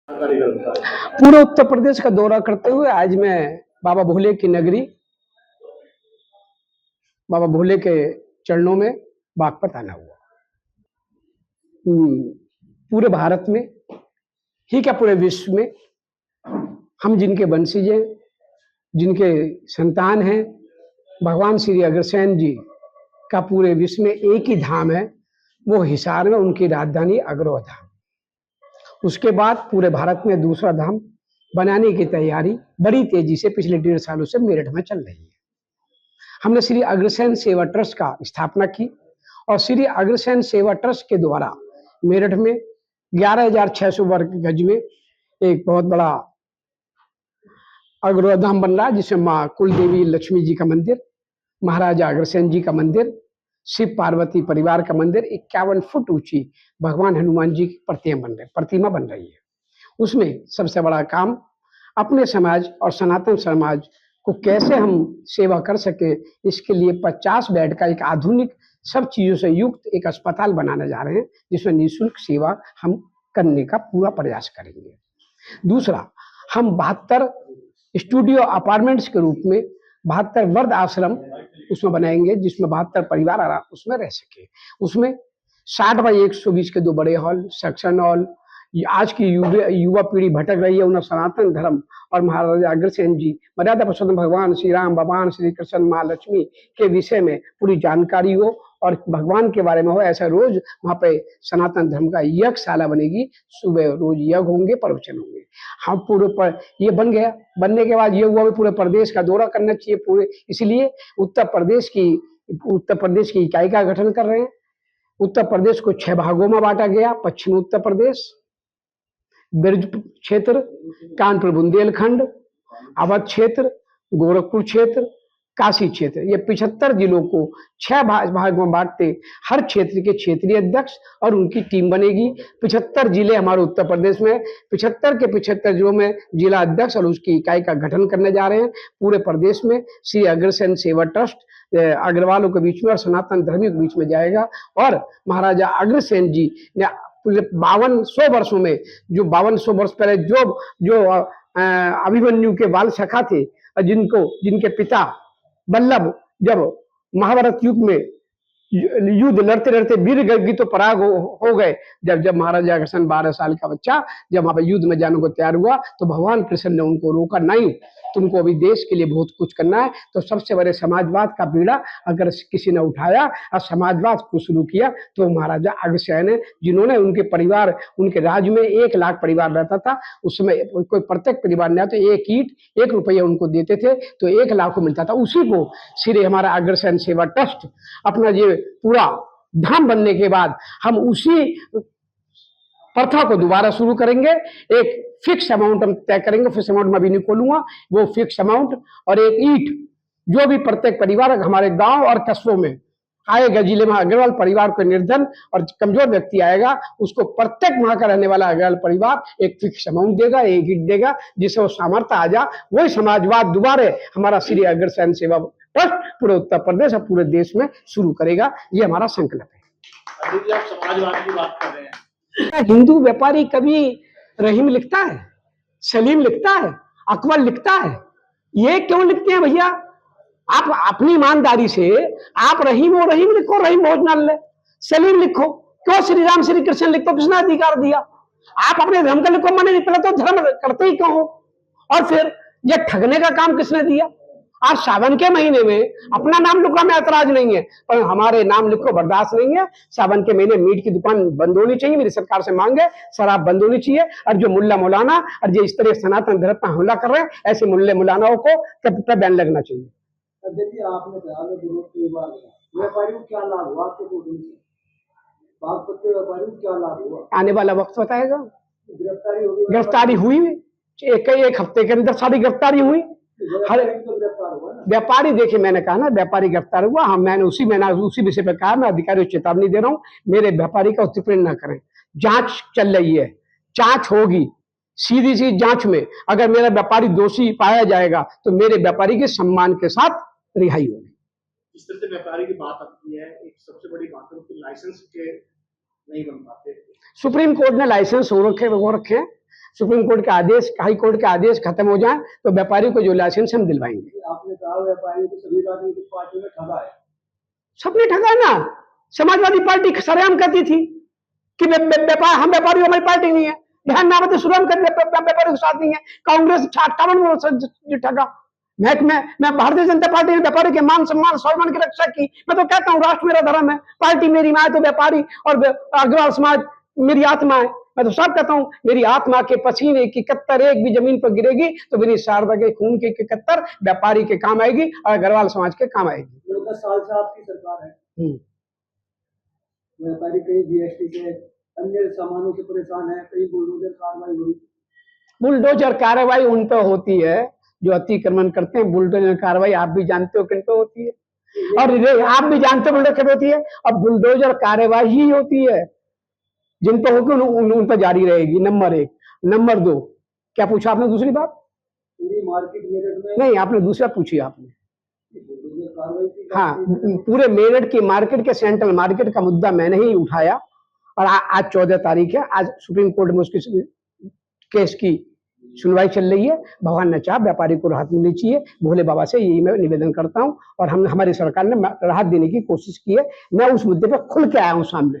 पूरे उत्तर प्रदेश का दौरा करते हुए आज मैं बाबा भोले की नगरी, बाबा भोले के चरणों में बागपत आना हुआ। पूरे भारत में ही क्या पूरे विश्व में हम जिनके वंशज हैं, जिनके संतान हैं, भगवान श्री अग्रसेन जी का पूरे विश्व में एक ही धाम है, वो हिसार में उनकी राजधानी अग्रवा धाम। उसके बाद पूरे भारत में दूसरा धाम बनाने की तैयारी बड़ी तेजी से पिछले 1.5 सालों से मेरठ में चल रही है। हमने श्री अग्रसेन सेवा ट्रस्ट का स्थापना की और श्री अग्रसेन सेवा ट्रस्ट के द्वारा मेरठ में 11,600 वर्ग गज में एक बहुत बड़ा अग्रवा धाम बन रहा है, जिसमें माँ कुलदेवी लक्ष्मी जी का मंदिर, महाराजा अग्रसेन जी का मंदिर, शिव पार्वती परिवार का मंदिर, 51 फुट ऊंची भगवान हनुमान जी की प्रतिमा बन रही है। उसमें सबसे बड़ा काम अपने समाज और सनातन समाज को कैसे हम सेवा कर सके, इसके लिए 50 बेड का एक आधुनिक सब चीजों से युक्त एक अस्पताल बनाने जा रहे हैं, जिसमें निःशुल्क सेवा हम करने का पूरा प्रयास करेंगे। दूसरा, हम 72 स्टूडियो अपार्टमेंट्स के रूप में 72 वर्ध आश्रम उसमें बनाएंगे, जिसमें 72 परिवार उसमें रह सके। उसमें 60 बाई 120 के 2 बड़े हॉल, सेक्शन हॉल। आज की युवा पीढ़ी भटक रही है, उन्हें सनातन धर्म और महाराजा अग्रसेन जी, मर्यादा पुरुषोत्तम भगवान श्री राम, भगवान श्री कृष्ण, माँ लक्ष्मी के विषय में पूरी जानकारी हो और भगवान के बारे में हो। ऐसा रोज वहाँ पे सनातन धर्म का यज्ञशाला बनेगी, सुबह रोज यज्ञ होंगे, प्रवचन होंगे। हम पूरे पर ये बन गया। बनने के बाद ये हुआ भी पूरे प्रदेश का दौरा करना चाहिए पूरे, इसलिए उत्तर प्रदेश की इकाई का गठन कर रहे हैं। उत्तर प्रदेश को 6 भागों में बांटा गया। पश्चिमी उत्तर प्रदेश, ब्रज क्षेत्र, कानपुर बुंदेलखंड, अवध क्षेत्र, गोरखपुर क्षेत्र, काशी क्षेत्र, ये 75 जिलों को 6 भागों में बांटते। हर क्षेत्र के क्षेत्रीय अध्यक्ष और उनकी टीम बनेगी। 75 जिले हमारे उत्तर प्रदेश में, 75 के 75 जिलों में जिला अध्यक्ष और उसकी इकाई का गठन करने जा रहे हैं। पूरे प्रदेश में श्री अग्रसेन सेवा ट्रस्ट अग्रवालों के बीच में और सनातन धर्मियों के बीच में जाएगा। और महाराजा अग्रसेन जी ने 5200 वर्षों में, जो 5200 वर्ष पहले जो अभिमन्यु के बाल सखा थे, जिनके पिता बल्लभ जब महाभारत युग में युद्ध लड़ते लड़ते वीर गति तो पराग हो गए, जब महाराजा अग्रसेन 12 साल का बच्चा जब वहां पर युद्ध में जाने को तैयार हुआ, तो भगवान कृष्ण ने उनको रोका नहीं, तुमको अभी देश के लिए बहुत कुछ करना है। तो सबसे बड़े समाजवाद का बीड़ा अगर किसी ने उठाया और समाजवाद को शुरू किया तो महाराजा अग्रसेन है, जिन्होंने उनके परिवार, उनके राज्य में 1 लाख परिवार रहता था। उस समय कोई प्रत्येक परिवार नहीं आता, 1 ईंट 1 रुपया उनको देते थे, तो 1 लाख को मिलता था। उसी को श्री हमारा अग्रसेन सेवा ट्रस्ट अपना ये पूरा धाम बनने के बाद हम उसी प्रथा को दोबारा शुरू करेंगे। एक फिक्स अमाउंट हम तय करेंगे, फिक्स अमाउंट मैं अभी नहीं खोलूंगा, वो फिक्स अमाउंट और 1 ईंट जो भी प्रत्येक परिवार हमारे गांव और कस्बों में आएगा, जिले में अग्रवाल परिवार को निर्धन और कमजोर व्यक्ति आएगा, उसको प्रत्येक वहां का रहने वाला अग्रवाल परिवार एक फिक्स अमाउंट देगा, 1 ईंट देगा, जिससे वो सामर्थ्य आ जा, वही समाजवाद दोबारा हमारा श्री अग्रसेन सेवा ट्रस्ट पूरे उत्तर प्रदेश और पूरे देश में शुरू करेगा। ये हमारा संकल्प है। आप समाजवाद की बात कर रहे हैं, हिंदू व्यापारी कभी रहीम लिखता है, सलीम लिखता है, अकबर लिखता है, ये क्यों लिखते हैं भैया? आप अपनी ईमानदारी से आप रहीम हो, रहीम लिखो, रहीम भोजनालय, सलीम लिखो, क्यों श्री राम श्री कृष्ण लिखो? किसने अधिकार दिया? आप अपने धर्म का लिखो, मैंने पहले तो धर्म करते ही क्यों हो? और फिर ये ठगने का काम किसने दिया? आज सावन के महीने में अपना नाम लिखो में ऐतराज नहीं है, पर हमारे नाम लिखो बर्दाश्त नहीं है। सावन के महीने मीट की दुकान बंद होनी चाहिए, मेरी सरकार से मांग है, शराब बंद होनी चाहिए। और जो मुल्ला मौलाना और जो इस तरह सनातन धर्म पर हमला कर रहे हैं, ऐसे मुल्ले मौलानाओं को बैन लगना चाहिए। देखिए, आपने कहा व्यापारियों को क्या लाभ हुआ, आपके व्यापारियों को क्या लाभ हुआ? आने वाला वक्त बताएगा। गिरफ्तारी हुई, एक हफ्ते के अंदर सारी गिरफ्तारी हुई। हर व्यापारी, देखिए मैंने कहा ना, व्यापारी गिरफ्तार हुआ। हाँ, मैंने उसी विषय पर कहा, मैं अधिकारियों को चेतावनी दे रहा हूँ, मेरे व्यापारी का उत्पीड़न न करें। जांच चल रही है, जांच होगी, सीधी सी जांच में अगर मेरा व्यापारी दोषी पाया जाएगा तो मेरे व्यापारी के सम्मान के साथ रिहाई होगी। इस तरह से व्यापारी की बात आती है, एक सबसे बड़ी बात है कि लाइसेंस के नहीं बन पाते। सुप्रीम कोर्ट ने लाइसेंस हो रखे हैं, सुप्रीम कोर्ट के आदेश, हाई कोर्ट के आदेश खत्म हो जाए तो व्यापारी को जो लाइसेंस हम दिलवाएंगे। आपने कहा व्यापारियों को सभी राजनीतिक पार्टियों में ठगा है। सबने ठगा ना। समाजवादी पार्टी सरेआम कहती थी कि व्यापार, हम व्यापारी, हमारी पार्टी नहीं है। ध्यान ना आते सुरम कर व्यापारियों के साथ नहीं है। कांग्रेस 58 ठगा। मैं भारतीय जनता पार्टी ने व्यापारी के मान सम्मान स्वाभिमान की रक्षा की। मैं तो कहता हूँ राष्ट्र मेरा धर्म है, पार्टी मेरी माँ है, तो व्यापारी और अग्रवाल समाज मेरी आत्मा है। मैं तो सब कहता हूँ मेरी आत्मा के पसीने की कत्तर एक भी जमीन पर गिरेगी तो मेरी शारदा के खून की कत्तर व्यापारी के काम आएगी और अग्रवाल समाज के काम आएगी। 10 साल से आपकी सरकार है। व्यापारी कई जीएसटी से अन्य सामानों से परेशान है, कई बुलडोजर कार्रवाई हुई। बुलडोजर कार्रवाई उन पर होती है जो अतिक्रमण करते हैं। बुलडोजर कार्रवाई आप भी जानते हो किन पे होती है, और आप भी जानते हो बुलडोजर होती है। अब बुलडोजर कार्रवाई ही होती है जिन पर होगी उन पर जारी रहेगी। नंबर 1। नंबर 2, क्या पूछा आपने दूसरी बात? पूरी मार्केट मेरठ में नहीं, आपने दूसरा पूछी आपने। कार्रवाई की। हाँ, पूरे मेरठ की मार्केट के सेंट्रल मार्केट का मुद्दा मैंने ही उठाया और आज 14 तारीख है। आज सुप्रीम कोर्ट में उसकी केस की सुनवाई चल रही है। भगवान न चाह व्यापारी को राहत मिलनी चाहिए। भोले बाबा से यही मैं निवेदन करता हूं और हमारी सरकार ने राहत देने की कोशिश की है। मैं उस मुद्दे पर खुल के आया हूं सामने।